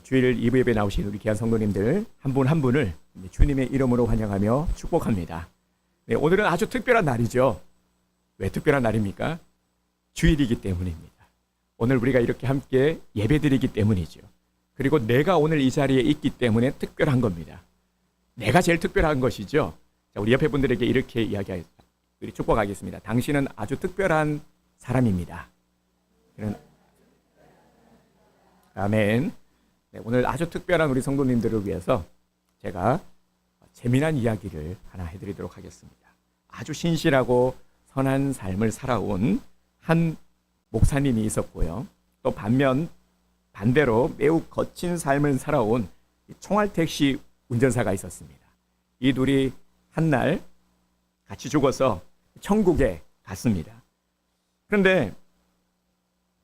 주일 2부 예배 나오신 우리 귀한 성도님들 한 분 한 분을 주님의 이름으로 환영하며 축복합니다. 오늘은 아주 특별한 날이죠. 왜 특별한 날입니까? 주일이기 때문입니다. 오늘 우리가 이렇게 함께 예배드리기 때문이죠. 그리고 내가 오늘 이 자리에 있기 때문에 특별한 겁니다. 내가 제일 특별한 것이죠. 자, 우리 옆에 분들에게 이렇게 우리 축복하겠습니다. 당신은 아주 특별한 사람입니다. 아멘. 오늘 아주 특별한 우리 성도님들을 위해서 제가 재미난 이야기를 하나 해드리도록 하겠습니다. 아주 신실하고 선한 삶을 살아온 한 목사님이 있었고요. 또 반대로 매우 거친 삶을 살아온 총알택시 운전사가 있었습니다. 이 둘이 한날 같이 죽어서 천국에 갔습니다. 그런데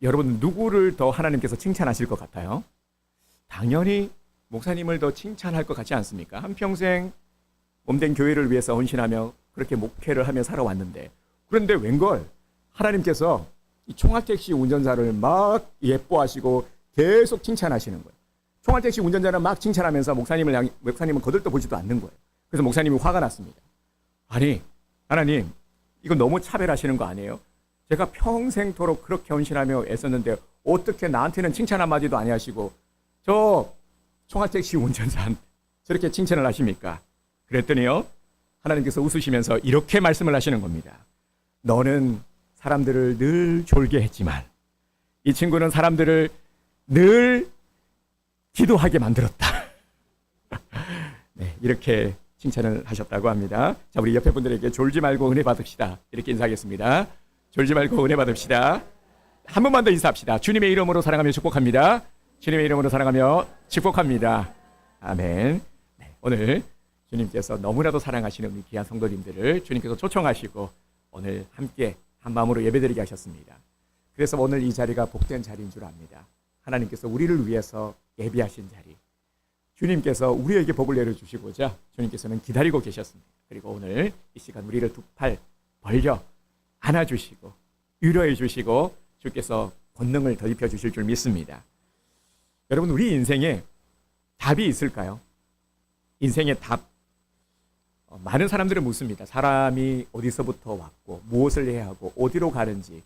여러분, 누구를 더 하나님께서 칭찬하실 것 같아요? 당연히 목사님을 더 칭찬할 것 같지 않습니까? 한평생 몸된 교회를 위해서 헌신하며 그렇게 목회를 하며 살아왔는데, 그런데 웬걸 하나님께서 이 총알택시 운전사를 막 예뻐하시고 계속 칭찬하시는 거예요. 총알택시 운전자는 막 칭찬하면서 목사님은 거들떠보지도 않는 거예요. 그래서 목사님이 화가 났습니다. 아니, 하나님, 이거 너무 차별하시는 거 아니에요? 제가 평생토록 그렇게 헌신하며 애썼는데 어떻게 나한테는 칭찬 한마디도 안 하시고 저 총알택시 운전사한테 저렇게 칭찬을 하십니까? 그랬더니요, 하나님께서 웃으시면서 이렇게 말씀을 하시는 겁니다. 너는 사람들을 늘 졸게 했지만 이 친구는 사람들을 늘 기도하게 만들었다. 네, 이렇게 칭찬을 하셨다고 합니다. 자, 우리 옆에 분들에게 졸지 말고 은혜 받읍시다. 이렇게 인사하겠습니다. 졸지 말고 은혜 받읍시다. 한 번만 더 인사합시다. 주님의 이름으로 사랑하며 축복합니다. 주님의 이름으로 사랑하며 축복합니다. 아멘. 네, 오늘 주님께서 너무나도 사랑하시는 우리 귀한 성도님들을 주님께서 초청하시고 오늘 함께 한 마음으로 예배드리게 하셨습니다. 그래서 오늘 이 자리가 복된 자리인 줄 압니다. 하나님께서 우리를 위해서 예비하신 자리, 주님께서 우리에게 복을 내려주시고자 주님께서는 기다리고 계셨습니다. 그리고 오늘 이 시간 우리를 두 팔 벌려 안아주시고 위로해 주시고 주께서 권능을 더입혀 주실 줄 믿습니다. 여러분, 우리 인생에 답이 있을까요? 인생의 답. 많은 사람들은 묻습니다. 사람이 어디서부터 왔고 무엇을 해야 하고 어디로 가는지,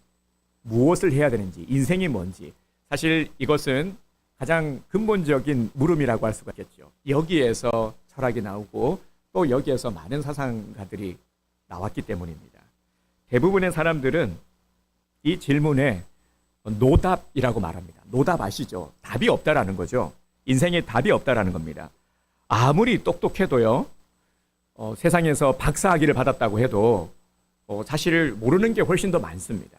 무엇을 해야 되는지, 인생이 뭔지. 사실 이것은 가장 근본적인 물음이라고 할 수가 있겠죠. 여기에서 철학이 나오고 또 여기에서 많은 사상가들이 나왔기 때문입니다. 대부분의 사람들은 이 질문에 노답이라고 말합니다. 노답 아시죠? 답이 없다라는 거죠. 인생에 답이 없다라는 겁니다. 아무리 똑똑해도요, 세상에서 박사학위를 받았다고 해도 사실 모르는 게 훨씬 더 많습니다.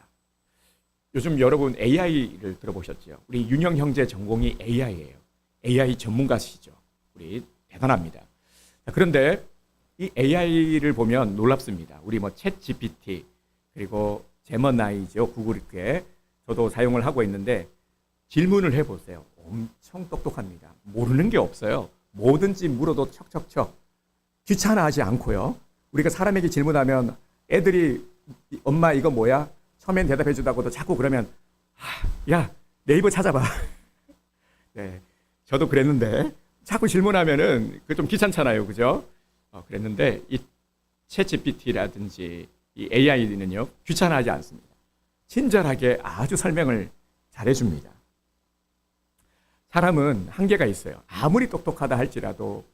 요즘 여러분 AI를 들어보셨죠? 우리 윤영 형제 전공이 AI예요. AI 전문가시죠. 우리 대단합니다. 그런데 이 AI를 보면 놀랍습니다. 우리 챗 GPT 그리고 제머나이죠. 구글께 저도 사용을 하고 있는데 질문을 해보세요. 엄청 똑똑합니다. 모르는 게 없어요. 뭐든지 물어도 척척척. 귀찮아하지 않고요. 우리가 사람에게 질문하면 애들이 엄마 이거 뭐야? 처음엔 대답해 주다가도 자꾸 그러면 야 네이버 찾아봐. 네, 저도 그랬는데 자꾸 질문하면은 그 좀 귀찮잖아요, 그죠? 그랬는데 이 챗GPT라든지 이 AI는요 귀찮아하지 않습니다. 친절하게 아주 설명을 잘해줍니다. 사람은 한계가 있어요. 아무리 똑똑하다 할지라도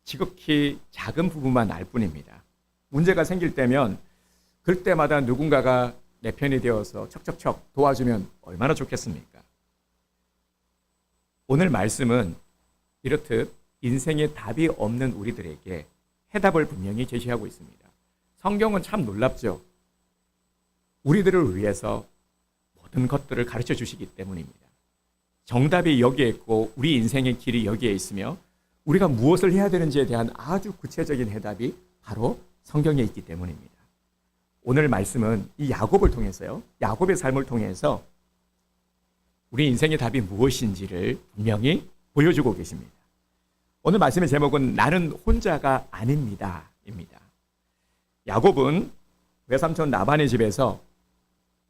지극히 작은 부분만 알 뿐입니다. 문제가 생길 때면 그때마다 누군가가 내 편이 되어서 척척척 도와주면 얼마나 좋겠습니까? 오늘 말씀은 이렇듯 인생에 답이 없는 우리들에게 해답을 분명히 제시하고 있습니다. 성경은 참 놀랍죠. 우리들을 위해서 모든 것들을 가르쳐 주시기 때문입니다. 정답이 여기에 있고 우리 인생의 길이 여기에 있으며 우리가 무엇을 해야 되는지에 대한 아주 구체적인 해답이 바로 성경에 있기 때문입니다. 오늘 말씀은 이 야곱을 통해서요, 야곱의 삶을 통해서 우리 인생의 답이 무엇인지를 분명히 보여주고 계십니다. 오늘 말씀의 제목은 나는 혼자가 아닙니다 입니다. 야곱은 외삼촌 라반의 집에서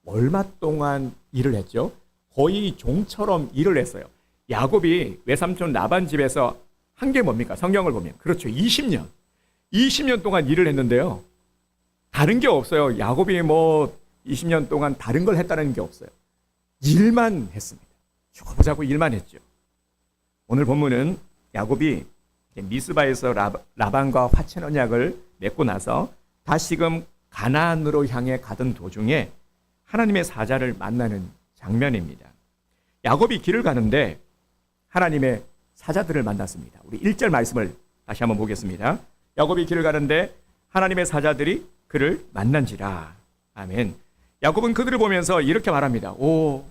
얼마 동안 일을 했죠? 거의 종처럼 일을 했어요. 야곱이 외삼촌 라반 집에서 한 게 뭡니까? 성경을 보면 그렇죠. 20년 동안 일을 했는데요. 다른 게 없어요. 야곱이 뭐 20년 동안 다른 걸 했다는 게 없어요. 일만 했습니다. 주고자고 일만 했죠. 오늘 본문은 야곱이 미스바에서 라반과 화채 언약을 맺고 나서 다시금 가나안으로 향해 가던 도중에 하나님의 사자를 만나는 장면입니다. 야곱이 길을 가는데 하나님의 사자들을 만났습니다. 우리 1절 말씀을 다시 한번 보겠습니다. 야곱이 길을 가는데 하나님의 사자들이 그를 만난지라. 아멘. 야곱은 그들을 보면서 이렇게 말합니다. 오,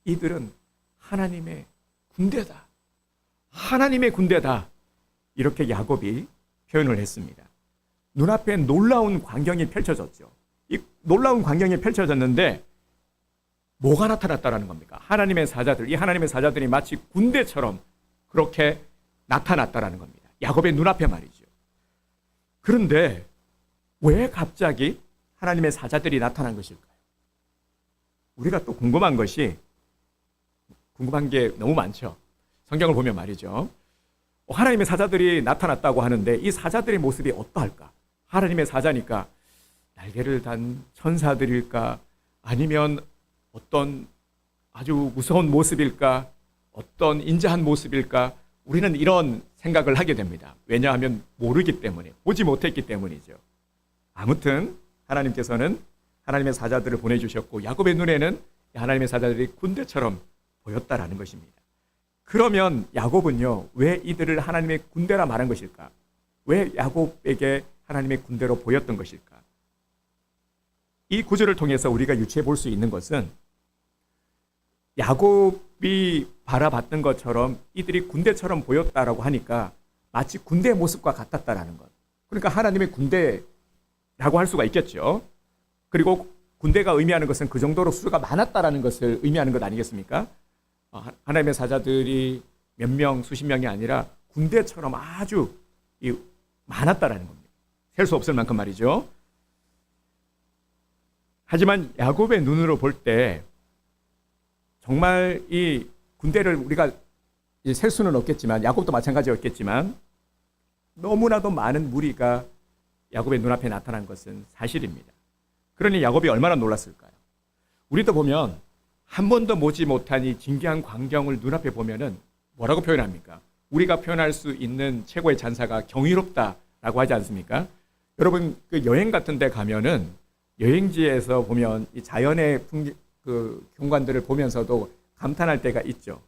이들은 하나님의 군대다. 하나님의 군대다. 이렇게 야곱이 표현을 했습니다. 눈앞에 놀라운 광경이 펼쳐졌죠. 이 놀라운 광경이 펼쳐졌는데 뭐가 나타났다라는 겁니까? 하나님의 사자들, 이 하나님의 사자들이 마치 군대처럼 그렇게 나타났다라는 겁니다. 야곱의 눈앞에 말이죠. 그런데 왜 갑자기 하나님의 사자들이 나타난 것일까요? 우리가 또 궁금한 게 너무 많죠. 성경을 보면 말이죠. 하나님의 사자들이 나타났다고 하는데 이 사자들의 모습이 어떠할까? 하나님의 사자니까 날개를 단 천사들일까? 아니면 어떤 아주 무서운 모습일까? 어떤 인자한 모습일까? 우리는 이런 생각을 하게 됩니다. 왜냐하면 모르기 때문에, 보지 못했기 때문이죠. 아무튼 하나님께서는 하나님의 사자들을 보내주셨고 야곱의 눈에는 하나님의 사자들이 군대처럼 보였다라는 것입니다. 그러면 야곱은요, 왜 이들을 하나님의 군대라 말한 것일까? 왜 야곱에게 하나님의 군대로 보였던 것일까? 이 구절을 통해서 우리가 유추해 볼 수 있는 것은 야곱이 바라봤던 것처럼 이들이 군대처럼 보였다라고 하니까 마치 군대의 모습과 같았다라는 것. 그러니까 하나님의 군대라고 할 수가 있겠죠. 그리고 군대가 의미하는 것은 그 정도로 수가 많았다라는 것을 의미하는 것 아니겠습니까? 하나님의 사자들이 몇 명, 수십 명이 아니라 군대처럼 아주 많았다라는 겁니다. 셀 수 없을 만큼 말이죠. 하지만 야곱의 눈으로 볼 때 정말 이 군대를 우리가 셀 수는 없겠지만 야곱도 마찬가지였겠지만 너무나도 많은 무리가 야곱의 눈앞에 나타난 것은 사실입니다. 그러니 야곱이 얼마나 놀랐을까요? 우리도 보면 한 번도 보지 못한 이 진귀한 광경을 눈앞에 보면은 뭐라고 표현합니까? 우리가 표현할 수 있는 최고의 찬사가 경이롭다라고 하지 않습니까? 여러분 그 여행 같은 데 가면은 여행지에서 보면 이 자연의 그 경관들을 보면서도 감탄할 때가 있죠.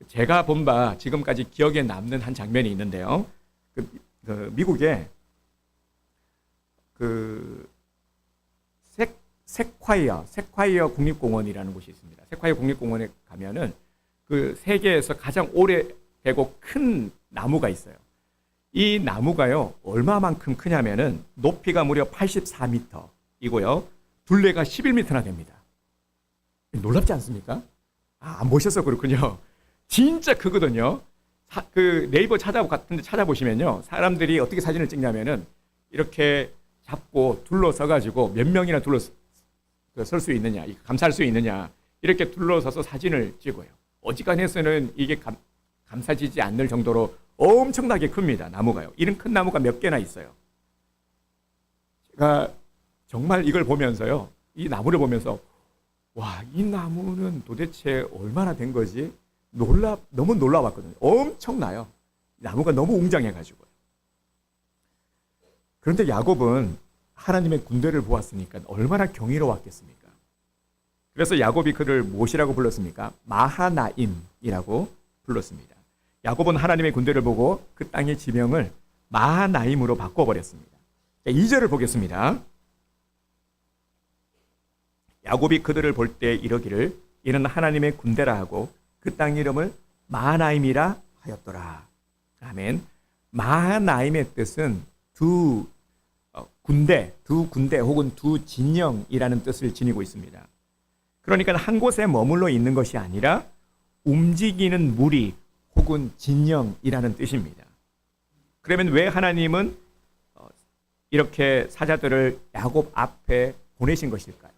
제가 본 바 지금까지 기억에 남는 한 장면이 있는데요. 미국의 세콰이어 국립공원이라는 곳이 있습니다. 세콰이어 국립공원에 가면은 그 세계에서 가장 오래되고 큰 나무가 있어요. 이 나무가요, 얼마만큼 크냐면은 높이가 무려 84m이고요. 둘레가 11m나 됩니다. 놀랍지 않습니까? 안 보셔서 그렇군요. 진짜 크거든요. 그 네이버 같은 데 찾아보시면요. 사람들이 어떻게 사진을 찍냐면은 이렇게 잡고 둘러서가지고 몇 명이나 설 수 있느냐, 감쌀 수 있느냐, 이렇게 둘러서서 사진을 찍어요. 어지간해서는 이게 감싸지지 않을 정도로 엄청나게 큽니다. 나무가요. 이런 큰 나무가 몇 개나 있어요. 제가 정말 이걸 보면서요, 이 나무를 보면서 와, 이 나무는 도대체 얼마나 된 거지? 너무 놀라웠거든요. 엄청나요. 나무가 너무 웅장해가지고요. 그런데 야곱은 하나님의 군대를 보았으니까 얼마나 경이로웠겠습니까? 그래서 야곱이 그를 무엇이라고 불렀습니까? 마하나임이라고 불렀습니다. 야곱은 하나님의 군대를 보고 그 땅의 지명을 마하나임으로 바꿔버렸습니다. 2절을 보겠습니다. 야곱이 그들을 볼 때 이러기를 이는 하나님의 군대라 하고 그 땅 이름을 마하나임이라 하였더라. 아멘. 마하나임의 뜻은 두 군대 혹은 두 진영이라는 뜻을 지니고 있습니다. 그러니까 한 곳에 머물러 있는 것이 아니라 움직이는 무리 혹은 진영이라는 뜻입니다. 그러면 왜 하나님은 이렇게 사자들을 야곱 앞에 보내신 것일까요?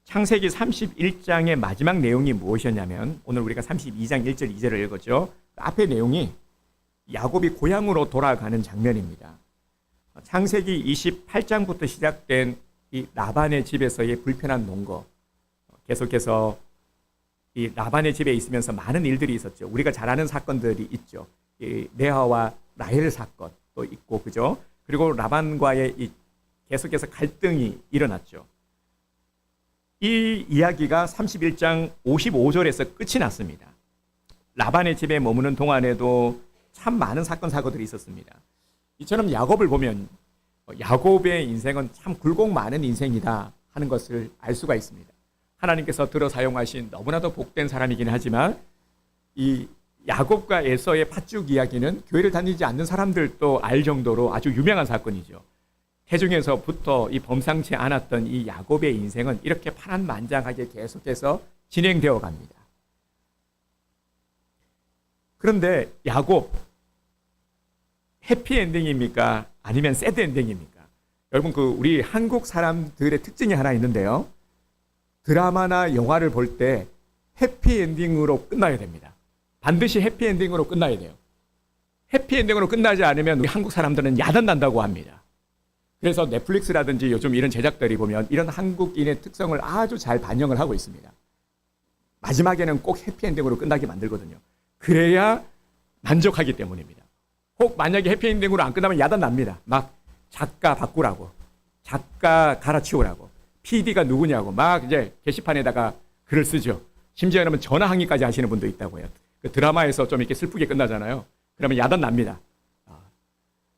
창세기 31장의 마지막 내용이 무엇이었냐면 오늘 우리가 32장 1절 2절을 읽었죠. 앞의 내용이 야곱이 고향으로 돌아가는 장면입니다. 창세기 28장부터 시작된 이 라반의 집에서의 불편한 논거, 계속해서 이 라반의 집에 있으면서 많은 일들이 있었죠. 우리가 잘 아는 사건들이 있죠. 이 레아와 라헬 사건도 있고, 그죠? 그리고 라반과의 이 계속해서 갈등이 일어났죠. 이 이야기가 31장 55절에서 끝이 났습니다. 라반의 집에 머무는 동안에도 참 많은 사건 사고들이 있었습니다. 이처럼 야곱을 보면 야곱의 인생은 참 굴곡 많은 인생이다 하는 것을 알 수가 있습니다. 하나님께서 들어 사용하신 너무나도 복된 사람이긴 하지만 이 야곱과 에서의 팥죽 이야기는 교회를 다니지 않는 사람들도 알 정도로 아주 유명한 사건이죠. 태중에서부터 이 범상치 않았던 이 야곱의 인생은 이렇게 파란만장하게 계속해서 진행되어 갑니다. 그런데 야곱 해피엔딩입니까? 아니면 새드엔딩입니까? 여러분, 우리 한국 사람들의 특징이 하나 있는데요. 드라마나 영화를 볼 때 해피엔딩으로 끝나야 됩니다. 반드시 해피엔딩으로 끝나야 돼요. 해피엔딩으로 끝나지 않으면 우리 한국 사람들은 야단난다고 합니다. 그래서 넷플릭스라든지 요즘 이런 제작들이 보면 이런 한국인의 특성을 아주 잘 반영을 하고 있습니다. 마지막에는 꼭 해피엔딩으로 끝나게 만들거든요. 그래야 만족하기 때문입니다. 혹 만약에 해피엔딩으로 안 끝나면 야단납니다. 막 작가 바꾸라고, 작가 갈아치우라고, PD가 누구냐고 막 이제 게시판에다가 글을 쓰죠. 심지어는 전화 항의까지 하시는 분도 있다고 해요. 그 드라마에서 좀 이렇게 슬프게 끝나잖아요. 그러면 야단납니다.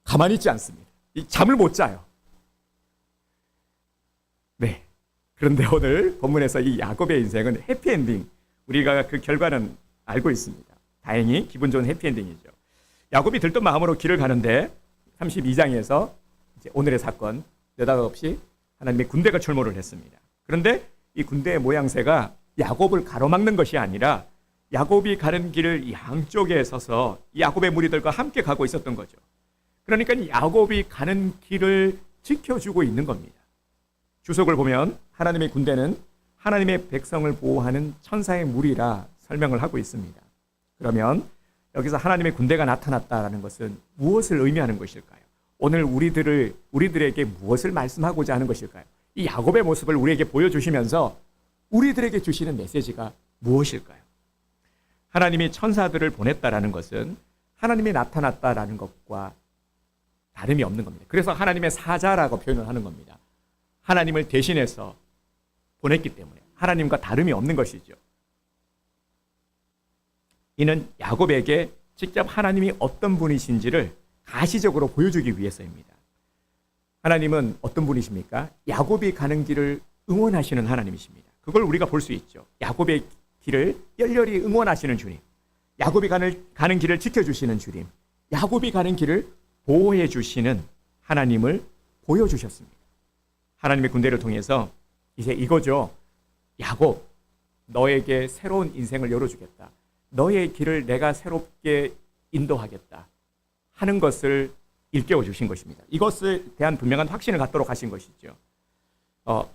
가만히 있지 않습니다. 잠을 못 자요. 네. 그런데 오늘 본문에서 이 야곱의 인생은 해피엔딩, 우리가 그 결과는 알고 있습니다. 다행히 기분 좋은 해피엔딩이죠. 야곱이 들뜬 마음으로 길을 가는데 32장에서 이제 오늘의 사건 느닷없이 하나님의 군대가 출몰을 했습니다. 그런데 이 군대의 모양새가 야곱을 가로막는 것이 아니라 야곱이 가는 길을 양쪽에 서서 야곱의 무리들과 함께 가고 있었던 거죠. 그러니까 야곱이 가는 길을 지켜주고 있는 겁니다. 주석을 보면 하나님의 군대는 하나님의 백성을 보호하는 천사의 무리라 설명을 하고 있습니다. 그러면 여기서 하나님의 군대가 나타났다는 것은 무엇을 의미하는 것일까요? 오늘 우리들에게 무엇을 말씀하고자 하는 것일까요? 이 야곱의 모습을 우리에게 보여주시면서 우리들에게 주시는 메시지가 무엇일까요? 하나님이 천사들을 보냈다라는 것은 하나님이 나타났다라는 것과 다름이 없는 겁니다. 그래서 하나님의 사자라고 표현을 하는 겁니다. 하나님을 대신해서 보냈기 때문에 하나님과 다름이 없는 것이죠. 이는 야곱에게 직접 하나님이 어떤 분이신지를 가시적으로 보여주기 위해서입니다. 하나님은 어떤 분이십니까? 야곱이 가는 길을 응원하시는 하나님이십니다. 그걸 우리가 볼 수 있죠. 야곱의 길을 열렬히 응원하시는 주님, 야곱이 가는 길을 지켜주시는 주님, 야곱이 가는 길을 보호해 주시는 하나님을 보여주셨습니다. 하나님의 군대를 통해서 이제 이거죠. 야곱, 너에게 새로운 인생을 열어주겠다. 너의 길을 내가 새롭게 인도하겠다 하는 것을 일깨워 주신 것입니다. 이것에 대한 분명한 확신을 갖도록 하신 것이죠.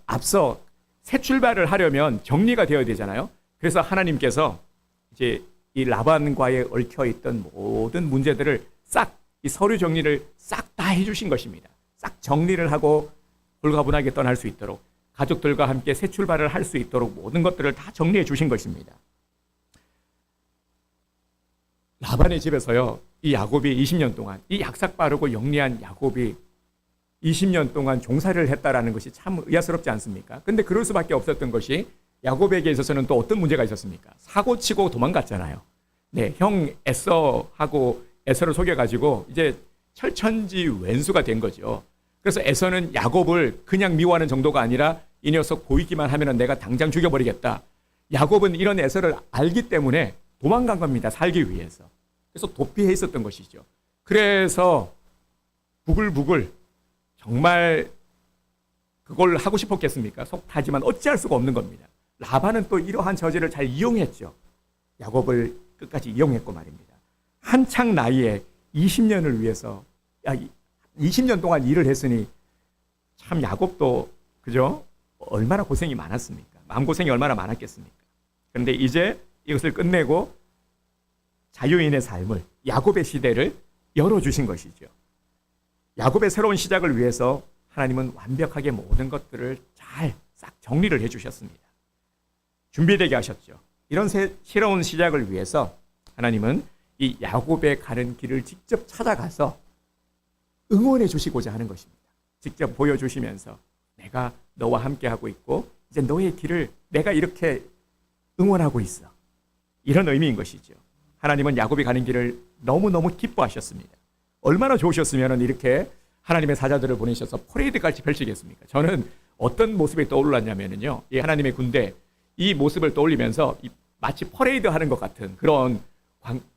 앞서 새 출발을 하려면 정리가 되어야 되잖아요. 그래서 하나님께서 이제 이 라반과의 얽혀 있던 모든 문제들을 싹, 이 서류 정리를 싹 다 해주신 것입니다. 싹 정리를 하고 홀가분하게 떠날 수 있도록, 가족들과 함께 새 출발을 할 수 있도록 모든 것들을 다 정리해 주신 것입니다. 라반의 집에서요, 이 야곱이 20년 동안, 이 약삭 빠르고 영리한 야곱이 20년 동안 종살이를 했다라는 것이 참 의아스럽지 않습니까? 근데 그럴 수밖에 없었던 것이 야곱에게 있어서는 또 어떤 문제가 있었습니까? 사고치고 도망갔잖아요. 네, 형 에서하고 에서를 속여가지고 이제 철천지 왼수가 된 거죠. 그래서 에서는 야곱을 그냥 미워하는 정도가 아니라 이 녀석 보이기만 하면 내가 당장 죽여버리겠다. 야곱은 이런 에서를 알기 때문에 도망간 겁니다. 살기 위해서. 그래서 도피해 있었던 것이죠. 그래서 부글부글 정말 그걸 하고 싶었겠습니까? 속 타지만 어찌할 수가 없는 겁니다. 라반은 또 이러한 저지를 잘 이용했죠. 야곱을 끝까지 이용했고 말입니다. 한창 나이에 20년을 위해서 20년 동안 일을 했으니 참 야곱도 그죠? 얼마나 고생이 많았습니까? 마음고생이 얼마나 많았겠습니까? 그런데 이제 이것을 끝내고 자유인의 삶을, 야곱의 시대를 열어주신 것이죠. 야곱의 새로운 시작을 위해서 하나님은 완벽하게 모든 것들을 잘 싹 정리를 해주셨습니다. 준비되게 하셨죠. 이런 새로운 시작을 위해서 하나님은 이 야곱의 가는 길을 직접 찾아가서 응원해 주시고자 하는 것입니다. 직접 보여주시면서 내가 너와 함께하고 있고 이제 너의 길을 내가 이렇게 응원하고 있어. 이런 의미인 것이죠. 하나님은 야곱이 가는 길을 너무너무 기뻐하셨습니다. 얼마나 좋으셨으면 이렇게 하나님의 사자들을 보내셔서 퍼레이드같이 펼치겠습니까? 저는 어떤 모습이 떠올랐냐면요, 이 하나님의 군대, 이 모습을 떠올리면서 마치 퍼레이드 하는 것 같은 그런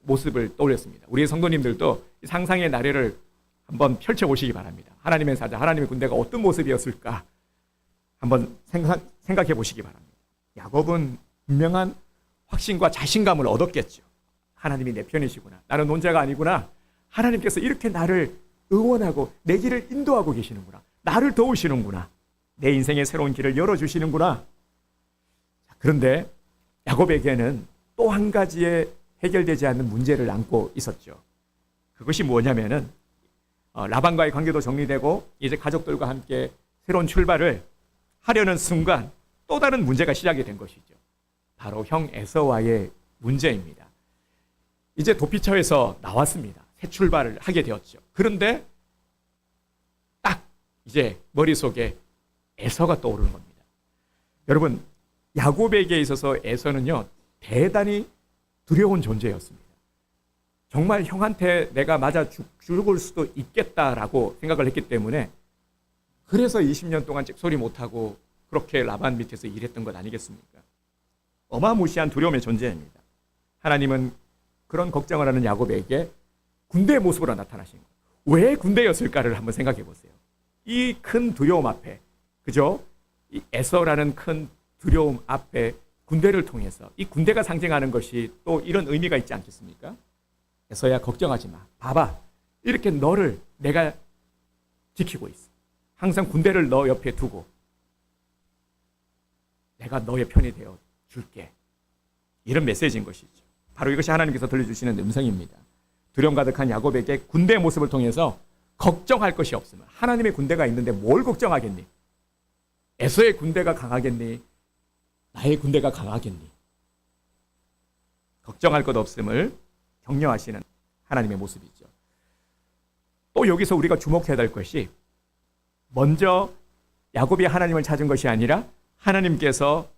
모습을 떠올렸습니다. 우리 성도님들도 상상의 나래를 한번 펼쳐보시기 바랍니다. 하나님의 사자, 하나님의 군대가 어떤 모습이었을까 한번 생각해 보시기 바랍니다. 야곱은 분명한 확신과 자신감을 얻었겠죠. 하나님이 내 편이시구나. 나는 혼자가 아니구나. 하나님께서 이렇게 나를 응원하고 내 길을 인도하고 계시는구나. 나를 도우시는구나. 내 인생의 새로운 길을 열어주시는구나. 그런데 야곱에게는 또 한 가지의 해결되지 않는 문제를 안고 있었죠. 그것이 뭐냐면은 라반과의 관계도 정리되고 이제 가족들과 함께 새로운 출발을 하려는 순간 또 다른 문제가 시작이 된 것이죠. 바로 형 에서와의 문제입니다. 이제 도피처에서 나왔습니다. 새 출발을 하게 되었죠. 그런데 딱 이제 머릿속에 에서가 떠오르는 겁니다. 여러분, 야곱에게 있어서 에서는요, 대단히 두려운 존재였습니다. 정말 형한테 내가 맞아 죽을 수도 있겠다라고 생각을 했기 때문에 그래서 20년 동안 찍소리 못하고 그렇게 라반 밑에서 일했던 것 아니겠습니까? 어마무시한 두려움의 존재입니다. 하나님은 그런 걱정을 하는 야곱에게 군대의 모습으로 나타나신 거예요. 왜 군대였을까를 한번 생각해 보세요. 이 큰 두려움 앞에, 그죠? 이 에서라는 큰 두려움 앞에 군대를 통해서 이 군대가 상징하는 것이 또 이런 의미가 있지 않겠습니까? 에서야 걱정하지 마. 봐봐. 이렇게 너를 내가 지키고 있어. 항상 군대를 너 옆에 두고 내가 너의 편이 되어 줄게. 이런 메시지인 것이죠. 바로 이것이 하나님께서 들려주시는 음성입니다. 두려움 가득한 야곱에게 군대의 모습을 통해서 걱정할 것이 없으면, 하나님의 군대가 있는데 뭘 걱정하겠니? 에서의 군대가 강하겠니? 나의 군대가 강하겠니? 걱정할 것 없음을 격려하시는 하나님의 모습이죠. 또 여기서 우리가 주목해야 될 것이, 먼저 야곱이 하나님을 찾은 것이 아니라 하나님께서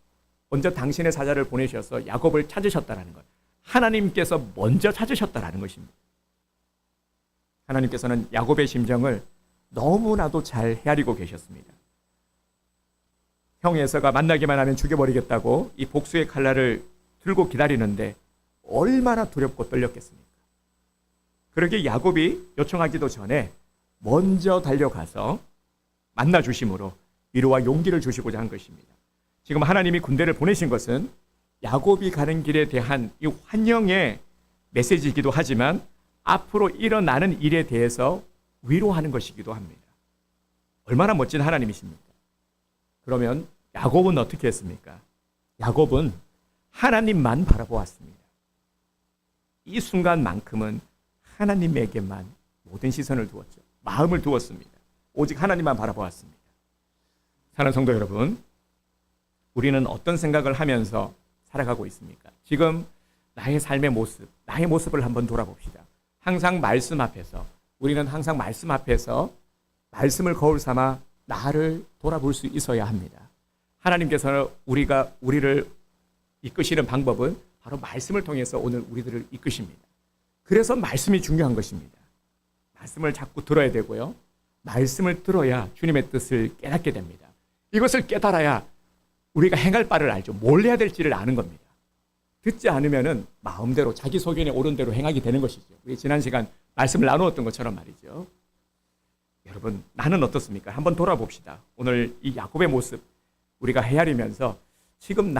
먼저 당신의 사자를 보내셔서 야곱을 찾으셨다는 것. 하나님께서 먼저 찾으셨다는 것입니다. 하나님께서는 야곱의 심정을 너무나도 잘 헤아리고 계셨습니다. 형 에서가 만나기만 하면 죽여버리겠다고 이 복수의 칼날을 들고 기다리는데 얼마나 두렵고 떨렸겠습니까? 그러기에 야곱이 요청하기도 전에 먼저 달려가서 만나주심으로 위로와 용기를 주시고자 한 것입니다. 지금 하나님이 군대를 보내신 것은 야곱이 가는 길에 대한 이 환영의 메시지이기도 하지만 앞으로 일어나는 일에 대해서 위로하는 것이기도 합니다. 얼마나 멋진 하나님이십니까? 그러면 야곱은 어떻게 했습니까? 야곱은 하나님만 바라보았습니다. 이 순간만큼은 하나님에게만 모든 시선을 두었죠. 마음을 두었습니다. 오직 하나님만 바라보았습니다. 사랑하는 성도 여러분, 우리는 어떤 생각을 하면서 살아가고 있습니까? 지금 나의 삶의 모습, 나의 모습을 한번 돌아봅시다. 항상 말씀 앞에서, 우리는 항상 말씀 앞에서 말씀을 거울 삼아 나를 돌아볼 수 있어야 합니다. 하나님께서 우리를 이끄시는 방법은 바로 말씀을 통해서 오늘 우리들을 이끄십니다. 그래서 말씀이 중요한 것입니다. 말씀을 자꾸 들어야 되고요. 말씀을 들어야 주님의 뜻을 깨닫게 됩니다. 이것을 깨달아야 우리가 행할 바를 알죠. 뭘 해야 될지를 아는 겁니다. 듣지 않으면은 마음대로 자기 소견에 옳은 대로 행하게 되는 것이죠. 우리 지난 시간 말씀을 나누었던 것처럼 말이죠. 여러분, 나는 어떻습니까? 한번 돌아봅시다. 오늘 이 야곱의 모습 우리가 헤아리면서 지금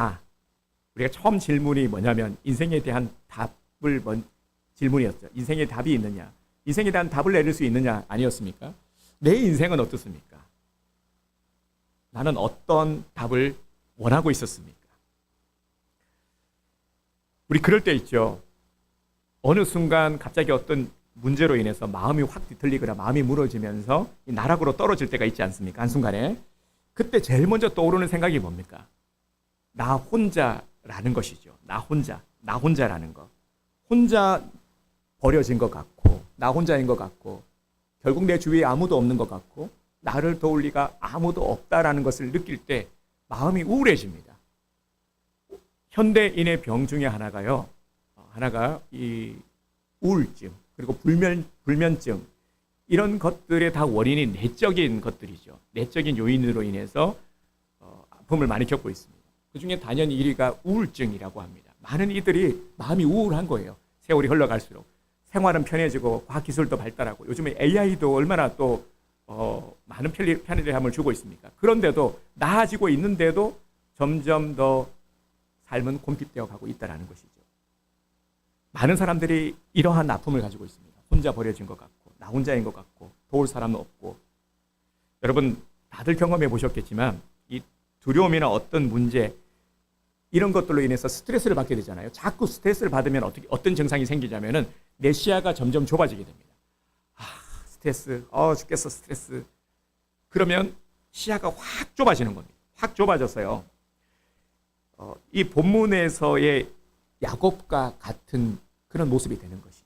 우리가 처음 질문이 뭐냐면 인생에 대한 답을 질문이었죠. 인생에 답이 있느냐? 인생에 대한 답을 내릴 수 있느냐? 아니었습니까? 내 인생은 어떻습니까? 나는 어떤 답을 원하고 있었습니까? 우리 그럴 때 있죠. 어느 순간 갑자기 어떤 문제로 인해서 마음이 확 뒤틀리거나 마음이 무너지면서 이 나락으로 떨어질 때가 있지 않습니까? 한순간에. 그때 제일 먼저 떠오르는 생각이 뭡니까? 나 혼자라는 것이죠. 나 혼자라는 것. 혼자 버려진 것 같고, 나 혼자인 것 같고, 결국 내 주위에 아무도 없는 것 같고, 나를 도울 리가 아무도 없다라는 것을 느낄 때 마음이 우울해집니다. 현대인의 병 중에 하나가 이 우울증, 그리고 불면증, 이런 것들의 다 원인이 내적인 것들이죠. 내적인 요인으로 인해서 아픔을 많이 겪고 있습니다. 그 중에 단연 1위가 우울증이라고 합니다. 많은 이들이 마음이 우울한 거예요. 세월이 흘러갈수록. 생활은 편해지고 과학기술도 발달하고 요즘에 AI도 얼마나 또 많은 편리함을 주고 있습니까? 그런데도 나아지고 있는데도 점점 더 삶은 곰핍되어 가고 있다는 것이죠. 많은 사람들이 이러한 아픔을 가지고 있습니다. 혼자 버려진 것 같고, 나 혼자인 것 같고, 도울 사람은 없고. 여러분 다들 경험해 보셨겠지만 이 두려움이나 어떤 문제, 이런 것들로 인해서 스트레스를 받게 되잖아요. 자꾸 스트레스를 받으면 어떤 증상이 생기냐면은 내 시야가 점점 좁아지게 됩니다. 스트레스, 죽겠어, 스트레스. 그러면 시야가 확 좁아지는 겁니다. 확 좁아져서요. 이 본문에서의 야곱과 같은 그런 모습이 되는 것이죠.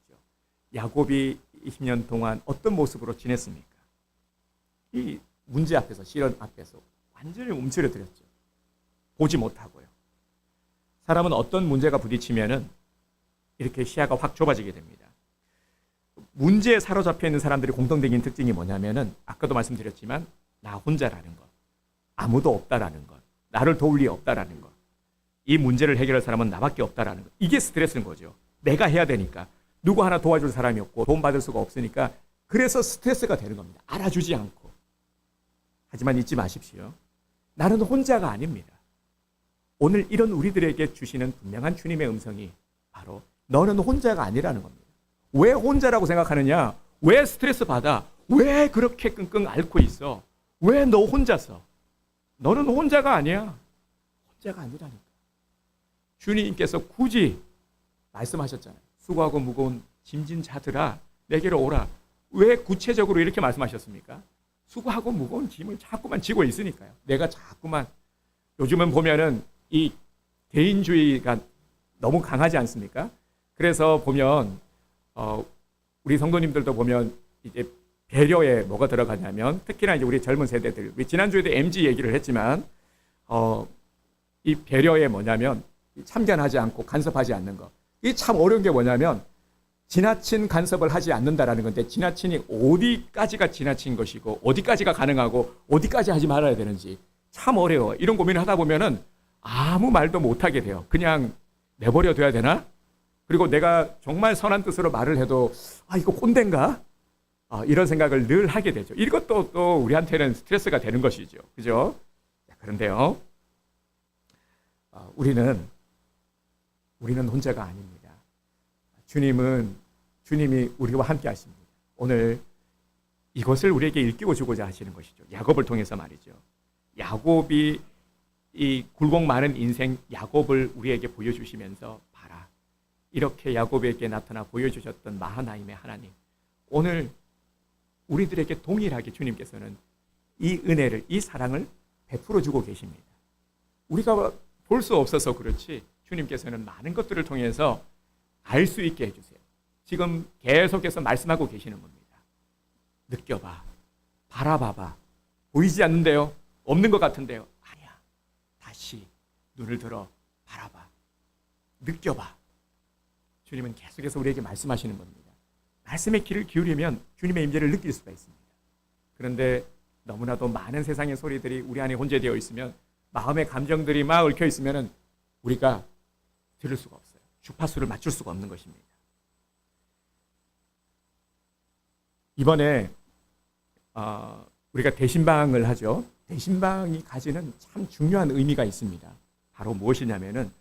야곱이 20년 동안 어떤 모습으로 지냈습니까? 이 문제 앞에서, 시련 앞에서 완전히 움츠러들었죠. 보지 못하고요. 사람은 어떤 문제가 부딪히면은 이렇게 시야가 확 좁아지게 됩니다. 문제에 사로잡혀 있는 사람들이 공통적인 특징이 뭐냐면은 아까도 말씀드렸지만 나 혼자라는 것, 아무도 없다라는 것, 나를 도울 리 없다라는 것, 이 문제를 해결할 사람은 나밖에 없다라는 것. 이게 스트레스인 거죠. 내가 해야 되니까. 누구 하나 도와줄 사람이 없고 도움받을 수가 없으니까 그래서 스트레스가 되는 겁니다. 알아주지 않고. 하지만 잊지 마십시오. 나는 혼자가 아닙니다. 오늘 이런 우리들에게 주시는 분명한 주님의 음성이 바로 너는 혼자가 아니라는 겁니다. 왜 혼자라고 생각하느냐? 왜 스트레스 받아? 왜 그렇게 끙끙 앓고 있어? 왜 너 혼자서? 너는 혼자가 아니야. 혼자가 아니라니까. 주님께서 굳이 말씀하셨잖아요. 수고하고 무거운 짐진 자들아 내게로 오라. 왜 구체적으로 이렇게 말씀하셨습니까? 수고하고 무거운 짐을 자꾸만 지고 있으니까요. 내가 자꾸만. 요즘은 보면은 이 개인주의가 너무 강하지 않습니까? 그래서 보면 우리 성도님들도 보면 이제 배려에 뭐가 들어가냐면 특히나 이제 우리 젊은 세대들, 우리 지난주에도 MG 얘기를 했지만 이 배려에 뭐냐면 참견하지 않고 간섭하지 않는 거. 이게 참 어려운 게 뭐냐면 지나친 간섭을 하지 않는다라는 건데 지나친이 어디까지가 지나친 것이고 어디까지가 가능하고 어디까지 하지 말아야 되는지 참 어려워. 이런 고민을 하다 보면은 아무 말도 못하게 돼요. 그냥 내버려 둬야 되나? 그리고 내가 정말 선한 뜻으로 말을 해도 이거 꼰대인가? 이런 생각을 늘 하게 되죠. 이것도 또 우리한테는 스트레스가 되는 것이죠. 그죠? 그런데요. 우리는 혼자가 아닙니다. 주님이 우리와 함께 하십니다. 오늘 이것을 우리에게 일깨워 주고자 하시는 것이죠. 야곱을 통해서 말이죠. 야곱이 이 굴곡 많은 인생 야곱을 우리에게 보여주시면서 봐라. 이렇게 야곱에게 나타나 보여주셨던 마하나임의 하나님. 오늘 우리들에게 동일하게 주님께서는 이 은혜를, 이 사랑을 베풀어 주고 계십니다. 우리가 볼 수 없어서 그렇지 주님께서는 많은 것들을 통해서 알 수 있게 해주세요. 지금 계속해서 말씀하고 계시는 겁니다. 느껴봐. 바라봐봐. 보이지 않는데요? 없는 것 같은데요? 아니야. 다시 눈을 들어 바라봐. 느껴봐. 주님은 계속해서 우리에게 말씀하시는 겁니다. 말씀의 귀를 기울이면 주님의 임재를 느낄 수가 있습니다. 그런데 너무나도 많은 세상의 소리들이 우리 안에 혼재되어 있으면 마음의 감정들이 막 얽혀 있으면 우리가 들을 수가 없어요. 주파수를 맞출 수가 없는 것입니다. 이번에 우리가 대신방을 하죠. 대신방이 가지는 참 중요한 의미가 있습니다. 바로 무엇이냐면은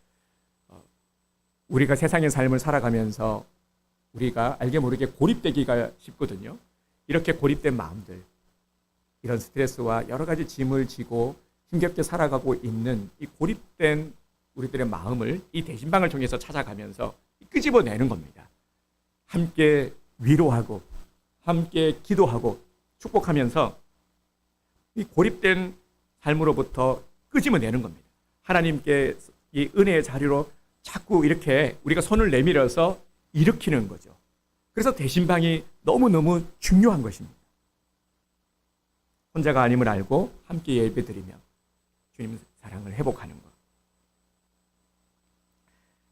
우리가 세상의 삶을 살아가면서 우리가 알게 모르게 고립되기가 쉽거든요. 이렇게 고립된 마음들, 이런 스트레스와 여러 가지 짐을 지고 힘겹게 살아가고 있는 이 고립된 우리들의 마음을 이 대신방을 통해서 찾아가면서 끄집어내는 겁니다. 함께 위로하고 함께 기도하고 축복하면서 이 고립된 삶으로부터 끄집어내는 겁니다. 하나님께 이 은혜의 자리로 자꾸 이렇게 우리가 손을 내밀어서 일으키는 거죠. 그래서 대신방이 너무너무 중요한 것입니다. 혼자가 아님을 알고 함께 예배드리며 주님 사랑을 회복하는 것.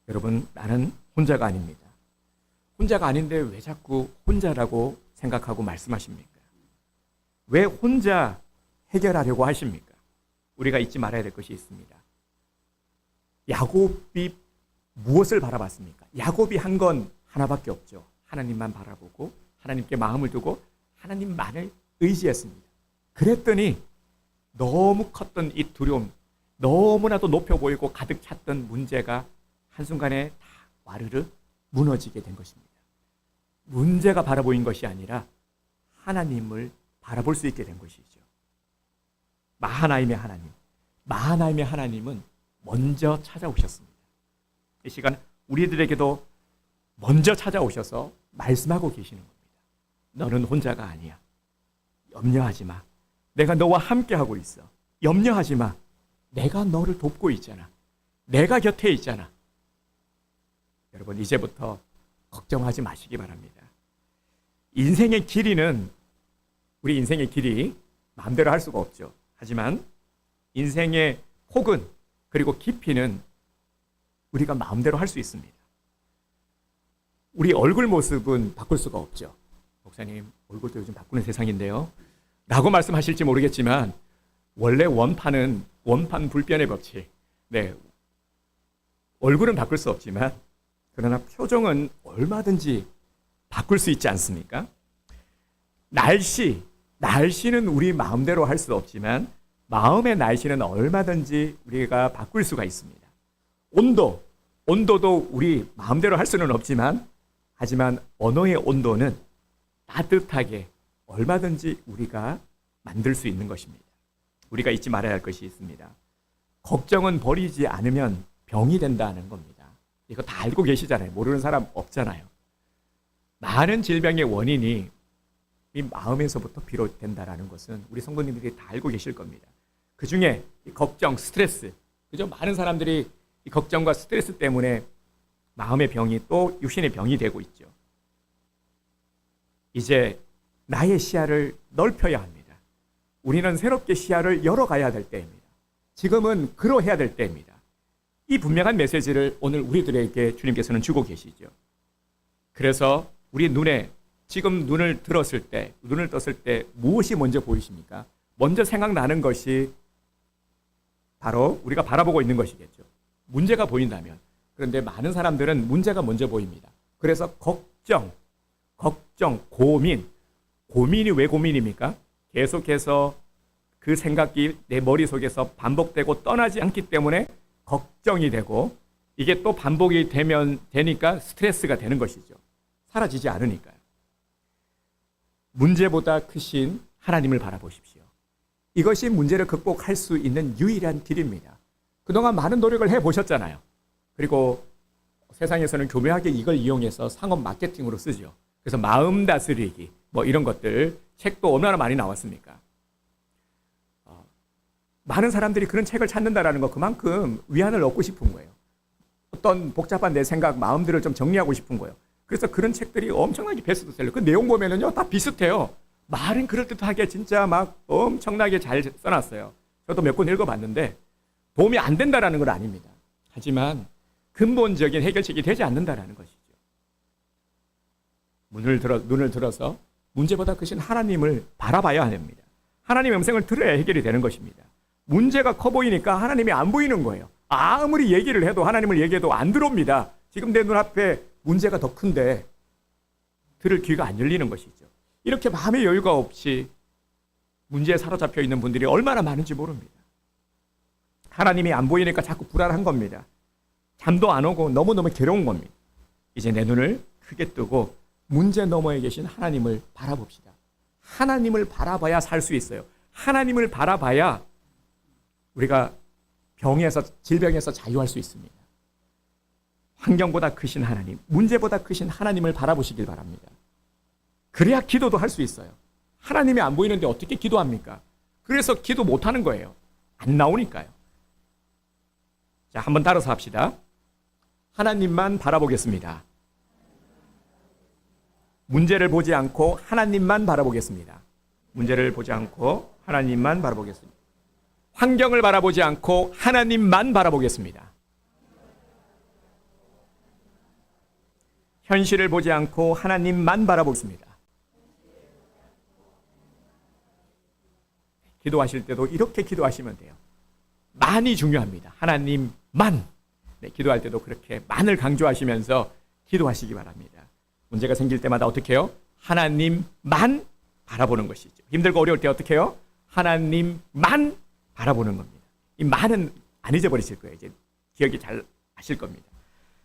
여러분, 나는 혼자가 아닙니다. 혼자가 아닌데 왜 자꾸 혼자라고 생각하고 말씀하십니까? 왜 혼자 해결하려고 하십니까? 우리가 잊지 말아야 될 것이 있습니다. 야곱이 무엇을 바라봤습니까? 야곱이 한 건 하나밖에 없죠. 하나님만 바라보고 하나님께 마음을 두고 하나님만을 의지했습니다. 그랬더니 너무 컸던 이 두려움, 너무나도 높여 보이고 가득 찼던 문제가 한순간에 다 와르르 무너지게 된 것입니다. 문제가 바라보인 것이 아니라 하나님을 바라볼 수 있게 된 것이죠. 마하나임의 하나님, 마하나임의 하나님은 먼저 찾아오셨습니다. 이 시간 우리들에게도 먼저 찾아오셔서 말씀하고 계시는 겁니다. 너는 혼자가 아니야. 염려하지 마. 내가 너와 함께 하고 있어. 염려하지 마. 내가 너를 돕고 있잖아. 내가 곁에 있잖아. 여러분, 이제부터 걱정하지 마시기 바랍니다. 인생의 길이는, 우리 인생의 길이 마음대로 할 수가 없죠. 하지만 인생의 폭은 그리고 깊이는 우리가 마음대로 할 수 있습니다. 우리 얼굴 모습은 바꿀 수가 없죠. 목사님, 얼굴도 요즘 바꾸는 세상인데요 라고 말씀하실지 모르겠지만, 원래 원판은 원판 불변의 법칙. 네, 얼굴은 바꿀 수 없지만 그러나 표정은 얼마든지 바꿀 수 있지 않습니까? 날씨는 우리 마음대로 할 수 없지만 마음의 날씨는 얼마든지 우리가 바꿀 수가 있습니다. 온도도 우리 마음대로 할 수는 없지만, 하지만 언어의 온도는 따뜻하게 얼마든지 우리가 만들 수 있는 것입니다. 우리가 잊지 말아야 할 것이 있습니다. 걱정은 버리지 않으면 병이 된다는 겁니다. 이거 다 알고 계시잖아요. 모르는 사람 없잖아요. 많은 질병의 원인이 이 마음에서부터 비롯된다는 것은 우리 성도님들이 다 알고 계실 겁니다. 그 중에 걱정, 스트레스, 그죠? 많은 사람들이 이 걱정과 스트레스 때문에 마음의 병이 또 육신의 병이 되고 있죠. 이제 나의 시야를 넓혀야 합니다. 우리는 새롭게 시야를 열어가야 될 때입니다. 지금은 그러해야 될 때입니다. 이 분명한 메시지를 오늘 우리들에게 주님께서는 주고 계시죠. 그래서 우리 눈에, 지금 눈을 떴을 때 무엇이 먼저 보이십니까? 먼저 생각나는 것이 바로 우리가 바라보고 있는 것이겠죠. 문제가 보인다면. 그런데 많은 사람들은 문제가 먼저 보입니다. 그래서 걱정, 고민이 왜 고민입니까? 계속해서 그 생각이 내 머릿속에서 반복되고 떠나지 않기 때문에 걱정이 되고, 이게 또 반복이 되니까 스트레스가 되는 것이죠. 사라지지 않으니까요. 문제보다 크신 하나님을 바라보십시오. 이것이 문제를 극복할 수 있는 유일한 길입니다. 그동안 많은 노력을 해보셨잖아요. 그리고 세상에서는 교묘하게 이걸 이용해서 상업 마케팅으로 쓰죠. 그래서 마음 다스리기, 이런 것들, 책도 얼마나 많이 나왔습니까? 많은 사람들이 그런 책을 찾는다라는 거, 그만큼 위안을 얻고 싶은 거예요. 어떤 복잡한 내 생각, 마음들을 좀 정리하고 싶은 거예요. 그래서 그런 책들이 엄청나게 베스트셀러. 그 내용 보면은요, 다 비슷해요. 말은 그럴듯하게 진짜 막 엄청나게 잘 써놨어요. 저도 몇 권 읽어봤는데 도움이 안 된다라는 건 아닙니다. 하지만 근본적인 해결책이 되지 않는다라는 것이죠. 눈을 들어서 문제보다 크신 하나님을 바라봐야 합니다. 하나님의 음성을 들어야 해결이 되는 것입니다. 문제가 커 보이니까 하나님이 안 보이는 거예요. 아무리 얘기를 해도, 하나님을 얘기해도 안 들어옵니다. 지금 내 눈앞에 문제가 더 큰데 들을 귀가 안 열리는 것이죠. 이렇게 마음의 여유가 없이 문제에 사로잡혀 있는 분들이 얼마나 많은지 모릅니다. 하나님이 안 보이니까 자꾸 불안한 겁니다. 잠도 안 오고 너무너무 괴로운 겁니다. 이제 내 눈을 크게 뜨고 문제 너머에 계신 하나님을 바라봅시다. 하나님을 바라봐야 살 수 있어요. 하나님을 바라봐야 우리가 병에서, 질병에서 자유할 수 있습니다. 환경보다 크신 하나님, 문제보다 크신 하나님을 바라보시길 바랍니다. 그래야 기도도 할 수 있어요. 하나님이 안 보이는데 어떻게 기도합니까? 그래서 기도 못하는 거예요. 안 나오니까요. 자, 한번 따라서 합시다. 하나님만 바라보겠습니다. 문제를 보지 않고 하나님만 바라보겠습니다. 문제를 보지 않고 하나님만 바라보겠습니다. 환경을 바라보지 않고 하나님만 바라보겠습니다. 현실을 보지 않고 하나님만 바라보겠습니다. 기도하실 때도 이렇게 기도하시면 돼요. 만이 중요합니다. 하나님만. 네, 기도할 때도 그렇게 만을 강조하시면서 기도하시기 바랍니다. 문제가 생길 때마다 어떻게 해요? 하나님만 바라보는 것이죠. 힘들고 어려울 때 어떻게 해요? 하나님만 바라보는 겁니다. 이 만은 안 잊어버리실 거예요. 이제 기억이 잘 하실 겁니다.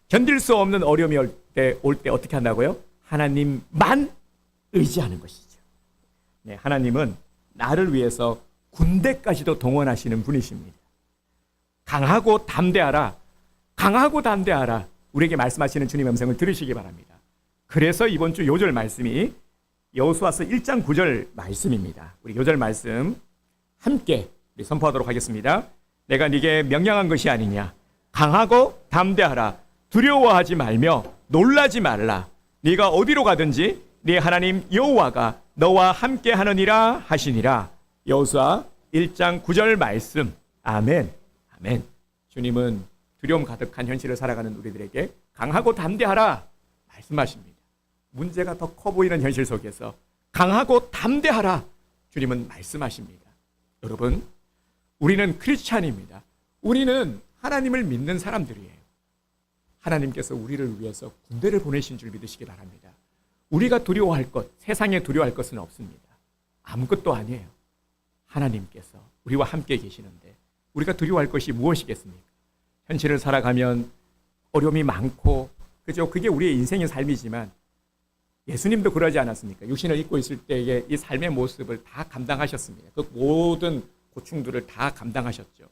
견딜 수 없는 어려움이 올 때 어떻게 한다고요? 하나님만 의지하는 것이죠. 네, 하나님은 나를 위해서 군대까지도 동원하시는 분이십니다. 강하고 담대하라. 강하고 담대하라. 우리에게 말씀하시는 주님의 음성을 들으시기 바랍니다. 그래서 이번 주 요절 말씀이 여호수아서 1장 9절 말씀입니다. 우리 요절 말씀 함께 우리 선포하도록 하겠습니다. 내가 네게 명령한 것이 아니냐. 강하고 담대하라. 두려워하지 말며 놀라지 말라. 네가 어디로 가든지 네 하나님 여호와가 너와 함께 하느니라 하시니라. 여호수아 1장 9절 말씀. 아멘. 아멘. 주님은 두려움 가득한 현실을 살아가는 우리들에게 강하고 담대하라 말씀하십니다. 문제가 더 커 보이는 현실 속에서 강하고 담대하라 주님은 말씀하십니다. 여러분, 우리는 크리스찬입니다. 우리는 하나님을 믿는 사람들이에요. 하나님께서 우리를 위해서 군대를 보내신 줄 믿으시기 바랍니다. 우리가 두려워할 것, 세상에 두려워할 것은 없습니다. 아무것도 아니에요. 하나님께서 우리와 함께 계시는데 우리가 두려워할 것이 무엇이겠습니까? 현실을 살아가면 어려움이 많고, 그죠? 그게 우리의 인생의 삶이지만 예수님도 그러지 않았습니까? 육신을 입고 있을 때의 이 삶의 모습을 다 감당하셨습니다. 그 모든 고충들을 다 감당하셨죠.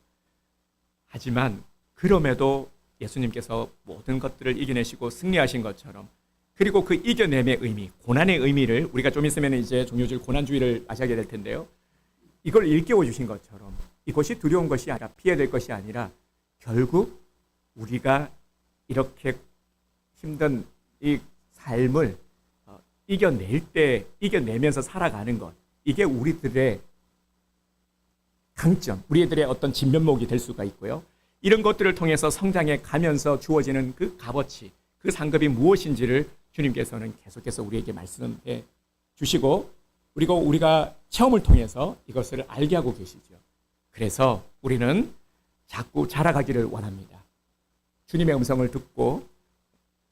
하지만 그럼에도 예수님께서 모든 것들을 이겨내시고 승리하신 것처럼, 그리고 그 이겨냄의 의미, 고난의 의미를 우리가 좀 있으면 이제 종료주일 고난주의를 맞이하게 될 텐데요. 이걸 일깨워 주신 것처럼 이것이 두려운 것이 아니라 피해야 될 것이 아니라 결국 우리가 이렇게 힘든 이 삶을 이겨내면서 살아가는 것, 이게 우리들의 강점, 우리들의 어떤 진면목이 될 수가 있고요. 이런 것들을 통해서 성장해 가면서 주어지는 그 값어치, 그 상급이 무엇인지를 주님께서는 계속해서 우리에게 말씀해 주시고, 그리고 우리가 체험을 통해서 이것을 알게 하고 계시죠. 그래서 우리는 자꾸 자라가기를 원합니다. 주님의 음성을 듣고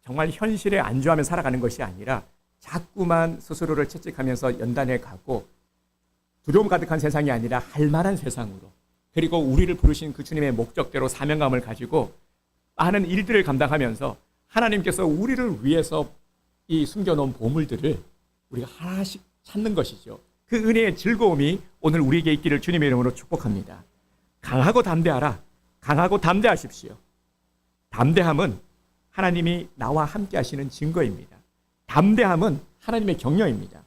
정말 현실에 안주하며 살아가는 것이 아니라 자꾸만 스스로를 채찍하면서 연단해 가고, 두려움 가득한 세상이 아니라 할만한 세상으로, 그리고 우리를 부르신 그 주님의 목적대로 사명감을 가지고 많은 일들을 감당하면서 하나님께서 우리를 위해서 이 숨겨놓은 보물들을 우리가 하나씩 찾는 것이죠. 그 은혜의 즐거움이 오늘 우리에게 있기를 주님의 이름으로 축복합니다. 강하고 담대하라. 강하고 담대하십시오. 담대함은 하나님이 나와 함께 하시는 증거입니다. 담대함은 하나님의 격려입니다.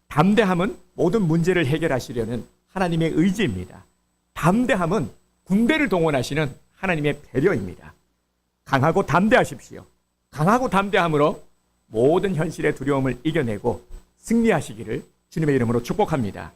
담대함은 모든 문제를 해결하시려는 하나님의 의지입니다. 담대함은 군대를 동원하시는 하나님의 배려입니다. 강하고 담대하십시오. 강하고 담대함으로 모든 현실의 두려움을 이겨내고 승리하시기를 주님의 이름으로 축복합니다.